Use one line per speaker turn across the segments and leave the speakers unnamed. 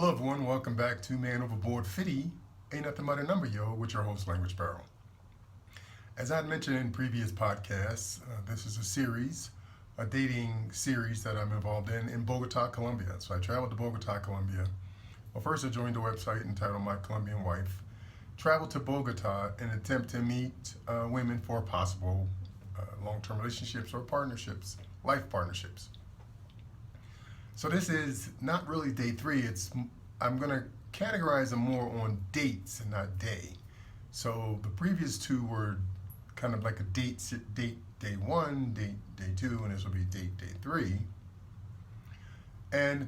Hello everyone, welcome back to Man Overboard 50, Ain't Nothing But a Number, yo, with your host, Language Barrel. As I had mentioned in previous podcasts, this is a series, a dating series that I'm involved in Bogota, Colombia. So I traveled to Bogota, Colombia. Well, first I joined a website entitled My Colombian Wife. Traveled to Bogota in an attempt to meet women for possible long-term relationships or partnerships, life partnerships. So this is not really day three. I'm gonna categorize them more on dates and not day. So the previous two were kind of like a date day one, date day two, and this will be date day three. And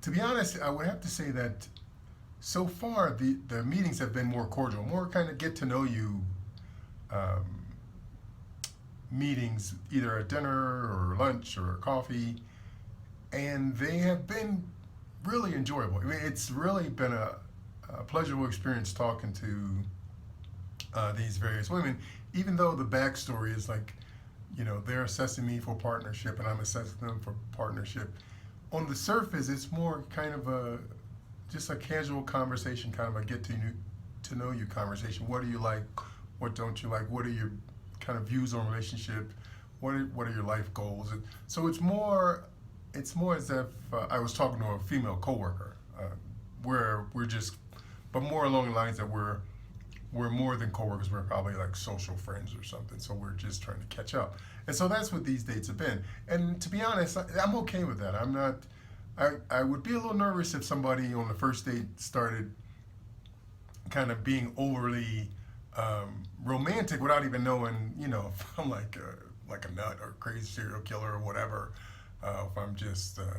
to be honest, I would have to say that so far the meetings have been more cordial, more kind of get to know you meetings, either at dinner or lunch or coffee. And they have been really enjoyable. I mean, it's really been a pleasurable experience talking to these various women, even though the backstory is like, they're assessing me for partnership and I'm assessing them for partnership. On the surface, it's more kind of just a casual conversation, kind of a get to know you conversation. What do you like? What don't you like? What are your kind of views on relationship? What are your life goals? So it's more as if I was talking to a female coworker, where but more along the lines that we're more than coworkers. We're probably like social friends or something. So we're just trying to catch up. And so that's what these dates have been. And to be honest, I'm okay with that. I'm not. I would be a little nervous if somebody on the first date started kind of being overly romantic without even knowing, if I'm like a nut or crazy serial killer or whatever. If I'm just a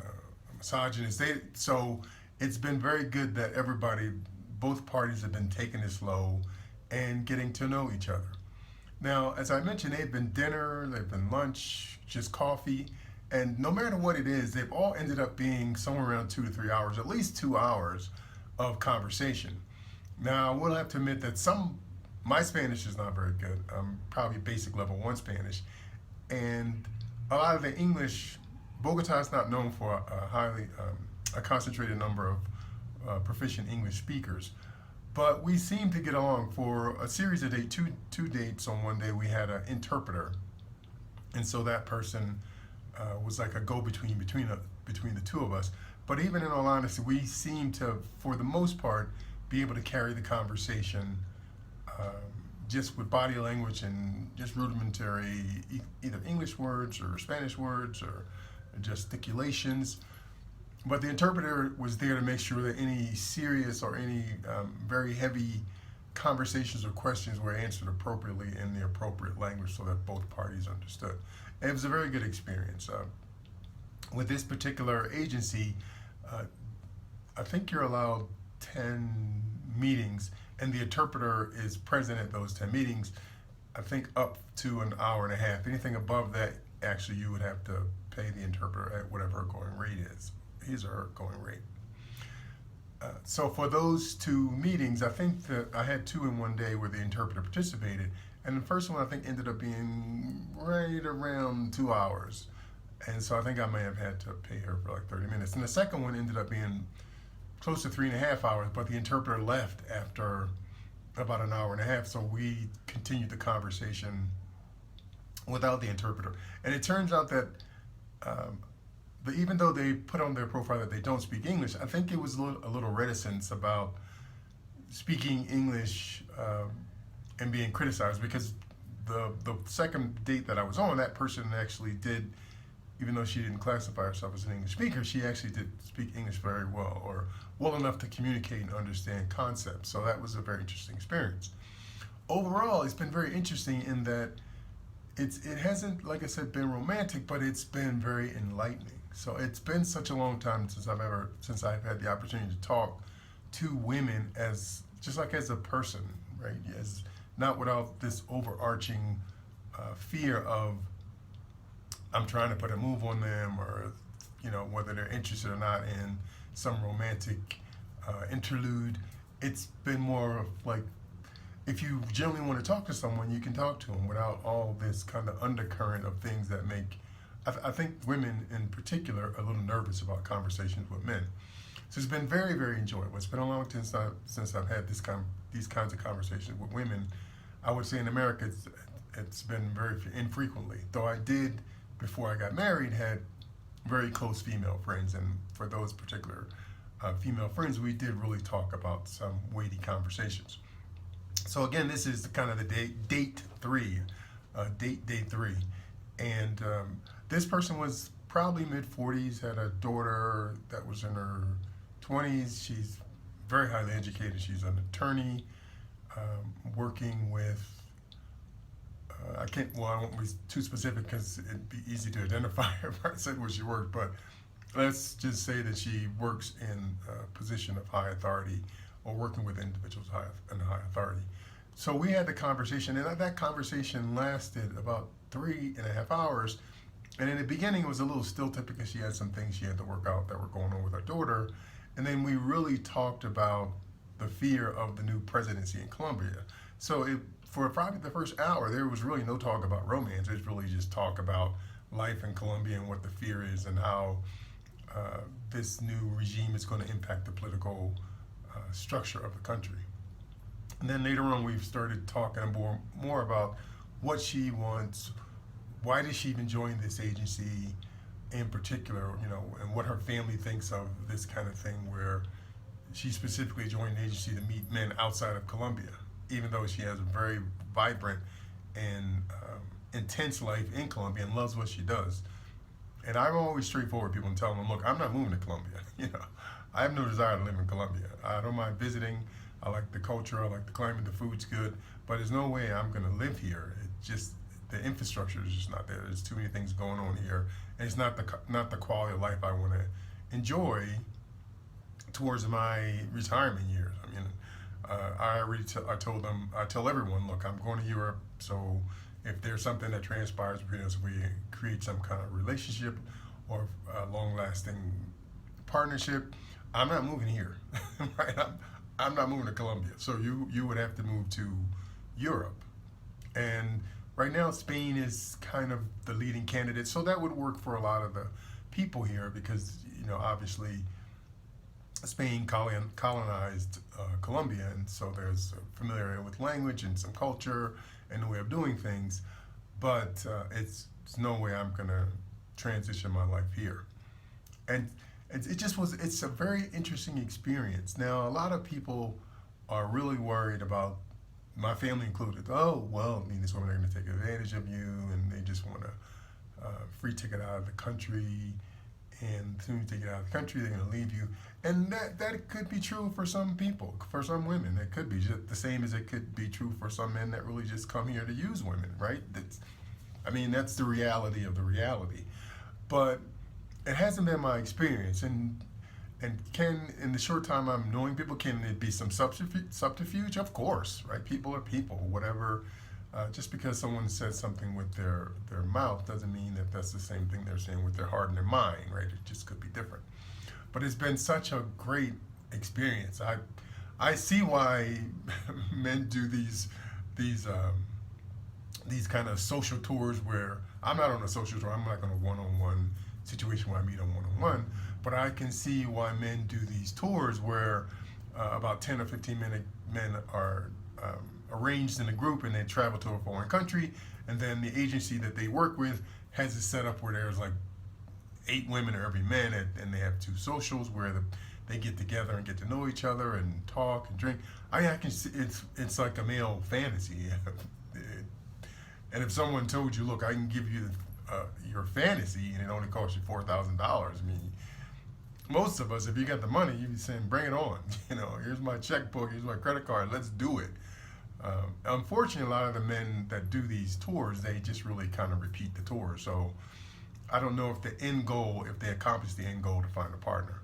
misogynist. So it's been very good that both parties have been taking it slow and getting to know each other. Now, as I mentioned, they've been dinner, they've been lunch, just coffee, and no matter what it is, they've all ended up being somewhere around 2 to 3 hours, at least 2 hours of conversation. Now, I will have to admit that my Spanish is not very good. I'm probably basic level 1 Spanish, and a lot of the English. Bogota is not known for a concentrated number of proficient English speakers, but we seem to get along. For a series of two dates on one day, we had an interpreter, and so that person was like a go-between between the two of us. But even in all honesty, we seem to, for the most part, be able to carry the conversation just with body language and just rudimentary either English words or Spanish words or gesticulations. But the interpreter was there to make sure that any serious or any very heavy conversations or questions were answered appropriately in the appropriate language so that both parties understood. And it was a very good experience. With this particular agency, I think you're allowed 10 meetings, and the interpreter is present at those 10 meetings, I think up to an hour and a half. Anything above that, actually, you would have to pay the interpreter at whatever her going rate is, his or her going rate. So for those two meetings, I think that I had two in one day where the interpreter participated, and the first one I think ended up being right around 2 hours, and so I think I may have had to pay her for like 30 minutes. And the second one ended up being close to 3.5 hours, but the interpreter left after about an hour and a half, so we continued the conversation without the interpreter. And it turns out that even though they put on their profile that they don't speak English, I think it was a little reticence about speaking English and being criticized, because the second date that I was on, that person actually did, even though she didn't classify herself as an English speaker, she actually did speak English very well, or well enough to communicate and understand concepts. So that was a very interesting experience. Overall, it's been very interesting in that it hasn't, like I said, been romantic, but it's been very enlightening. So it's been such a long time since I've had the opportunity to talk to women as a person, right? As not without this overarching fear of I'm trying to put a move on them, or whether they're interested or not in some romantic interlude. It's been more of like, if you generally want to talk to someone, you can talk to them without all this kind of undercurrent of things that make, I think women in particular, are a little nervous about conversations with men. So it's been very, very enjoyable. It's been a long time since I've had these kinds of conversations with women. I would say in America, it's been very infrequently. Though I did, before I got married, had very close female friends, and for those particular female friends, we did really talk about some weighty conversations. So again, this is kind of the date three, day three, and this person was probably mid 40s, had a daughter that was in her 20s. She's very highly educated. She's an attorney, working with. I can't. Well, I won't be too specific because it'd be easy to identify if I said where she worked. But let's just say that she works in a position of high authority, or working with individuals in high authority. So we had the conversation, and that conversation lasted about 3.5 hours. And in the beginning, it was a little stilted because she had some things she had to work out that were going on with her daughter. And then we really talked about the fear of the new presidency in Colombia. So for probably the first hour, there was really no talk about romance. It was really just talk about life in Colombia and what the fear is, and how this new regime is going to impact the political structure of the country. And then later on, we've started talking more about what she wants, why does she even join this agency in particular, and what her family thinks of this kind of thing, where she specifically joined the agency to meet men outside of Colombia, even though she has a very vibrant and intense life in Colombia and loves what she does. And I'm always straightforward with people and tell them, look, I'm not moving to Colombia. I have no desire to live in Colombia. I don't mind visiting. I like the culture. I like the climate. The food's good. But there's no way I'm going to live here. It just the infrastructure is just not there. There's too many things going on here, and it's not the quality of life I want to enjoy towards my retirement years. I mean, I told them, I tell everyone, look, I'm going to Europe, so if there's something that transpires between us, we create some kind of relationship or a long-lasting partnership, I'm not moving here, right? I'm not moving to Colombia. So you would have to move to Europe. And right now, Spain is kind of the leading candidate, so that would work for a lot of the people here because, obviously, Spain colonized Colombia, and so there's familiarity with language and some culture and the way of doing things, but it's no way I'm going to transition my life here. And it's a very interesting experience. Now, a lot of people are really worried about, my family included, oh, well, these women are going to take advantage of you, and they just want a free ticket out of the country, and as soon as they get out of the country, they're going to leave you. And that could be true for some people, for some women. It could be just the same as it could be true for some men that really just come here to use women, right? That's the reality of the reality. But it hasn't been my experience. And in the short time I'm knowing people, can it be some subterfuge? Of course, right? People are people, whatever. Just because someone says something with their mouth doesn't mean that that's the same thing they're saying with their heart and their mind, right? It just could be different. But it's been such a great experience. I see why men do these kind of social tours where I'm not on a social tour. I'm like on a one-on-one situation where I meet on one-on-one. But I can see why men do these tours where about 10 or 15 men are arranged in a group, and they travel to a foreign country, and then the agency that they work with has it set up where there's like 8 women or every man, and they have 2 socials where they get together and get to know each other and talk and drink. I can see it's like a male fantasy. And if someone told you, look, I can give you your fantasy and it only costs you $4,000, most of us, if you got the money, you'd be saying, bring it on. Here's my checkbook, here's my credit card, let's do it. Unfortunately, a lot of the men that do these tours, they just really kind of repeat the tour. So I don't know if they accomplish the end goal to find a partner.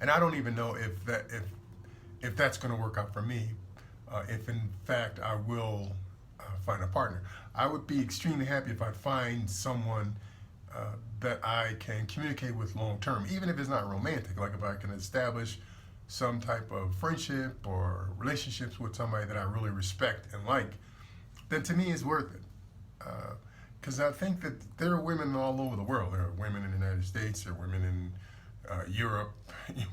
And I don't even know if that's going to work out for me. If in fact I will find a partner, I would be extremely happy if I find someone that I can communicate with long term, even if it's not romantic. Like if I can establish some type of friendship or relationships with somebody that I really respect and like, then to me it's worth it. Because I think that there are women all over the world. There are women in the United States, there are women in Europe,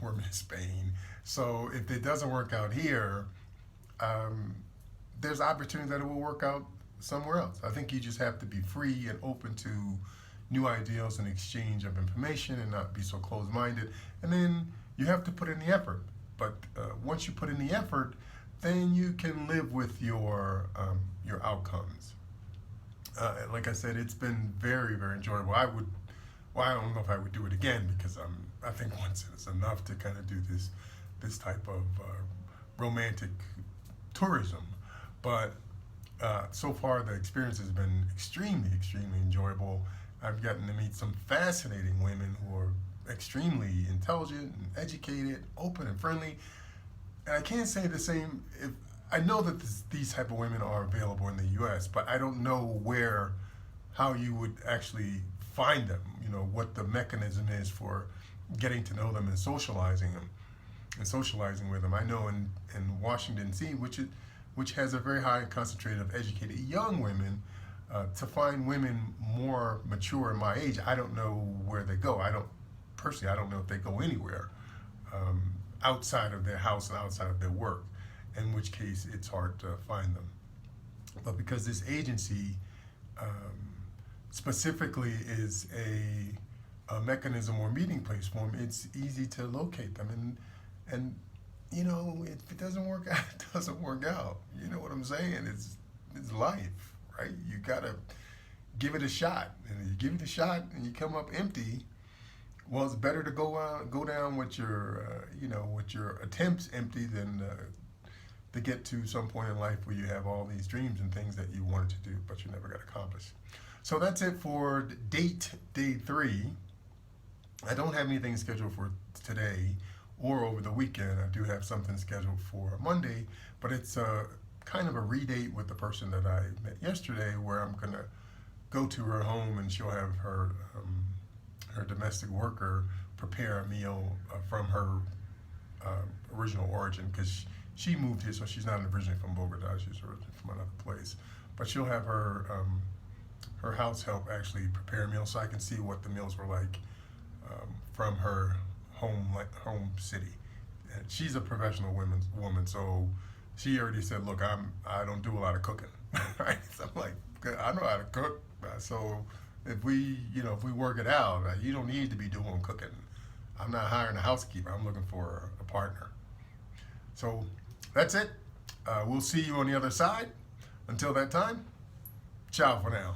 we're in Spain. So if it doesn't work out here, um, there's opportunity that it will work out somewhere else. I think you just have to be free and open to new ideas and exchange of information and not be so closed-minded. And then you have to put in the effort. But once you put in the effort, then you can live with your outcomes. Like I said, it's been very, very enjoyable. Well, I don't know if I would do it again because I think once is enough to kind of do this type of romantic tourism. But so far, the experience has been extremely, extremely enjoyable. I've gotten to meet some fascinating women who are extremely intelligent and educated, open and friendly. And I can't say the same if I know that these type of women are available in the U.S., but I don't know how you would actually find them. You know what the mechanism is for getting to know them and socializing with them. I know in Washington D.C., which has a very high concentration of educated young women, to find women more mature in my age, I don't know where they go. I don't know if they go anywhere outside of their house and outside of their work, in which case it's hard to find them. But because this agency specifically is a mechanism or meeting place for them, it's easy to locate them. And you know, if it doesn't work out, it doesn't work out. You know what I'm saying? It's life, right? You gotta give it a shot. And if you give it a shot and you come up empty, well, it's better to go down with your attempts empty than to get to some point in life where you have all these dreams and things that you wanted to do but you never got accomplished. So that's it for day 3. I don't have anything scheduled for today or over the weekend. I do have something scheduled for Monday, but it's kind of a redate with the person that I met yesterday, where I'm gonna go to her home and she'll have her domestic worker prepare a meal from her original origin, because she moved here, so she's not originally from Bogota. She's originally from another place, but she'll have her house help actually prepare a meal, so I can see what the meals were like from her home city. And she's a professional woman, so she already said, "Look, I don't do a lot of cooking." Right? So I'm like, I know how to cook, so if we work it out, you don't need to be doing cooking. I'm not hiring a housekeeper. I'm looking for a partner. So that's it. We'll see you on the other side. Until that time, ciao for now.